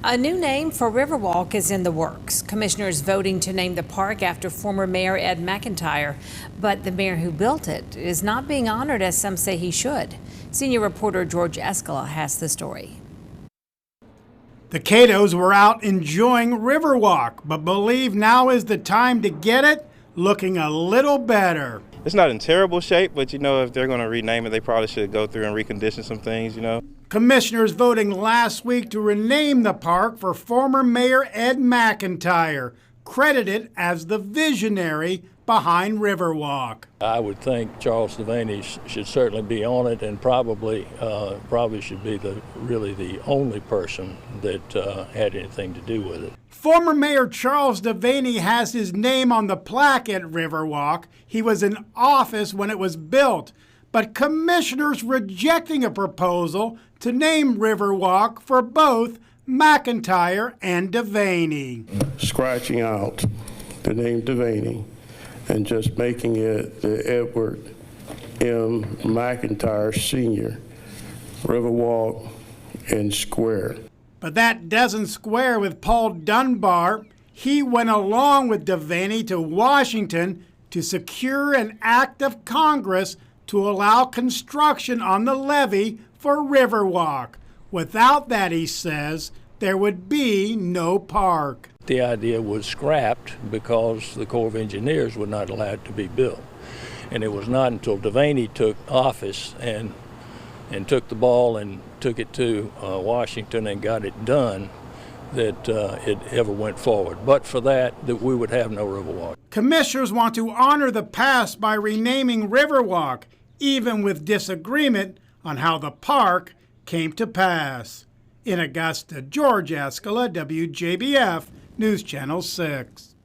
A new name for Riverwalk is in the works. Commissioners voting to name the park after former Mayor Ed McIntyre. But the mayor who built it is not being honored as some say he should. Senior reporter George Escala has the story. The Catos were out enjoying Riverwalk, but believe now is the time to get it looking a little better. It's not in terrible shape, but if they're going to rename it, they probably should go through and recondition some things, Commissioners voting last week to rename the park for former Mayor Ed McIntyre, credited as the visionary behind Riverwalk. I would think Charles Devaney should certainly be on it, and probably should be really the only person that had anything to do with it. Former Mayor Charles Devaney has his name on the plaque at Riverwalk. He was in office when it was built, but commissioners rejecting a proposal to name Riverwalk for both McIntyre and Devaney. Scratching out the name Devaney and just making it the Edward M. McIntyre Sr. Riverwalk and Square. But that doesn't square with Paul Dunbar. He went along with Devaney to Washington to secure an act of Congress to allow construction on the levee for Riverwalk. Without that, he says, there would be no park. The idea was scrapped because the Corps of Engineers would not allow it to be built. And it was not until Devaney took office and took the ball and took it to Washington and got it done that it ever went forward. But for that we would have no Riverwalk. Commissioners want to honor the past by renaming Riverwalk, even with disagreement on how the park came to pass. In Augusta, George Escala, WJBF, News Channel 6.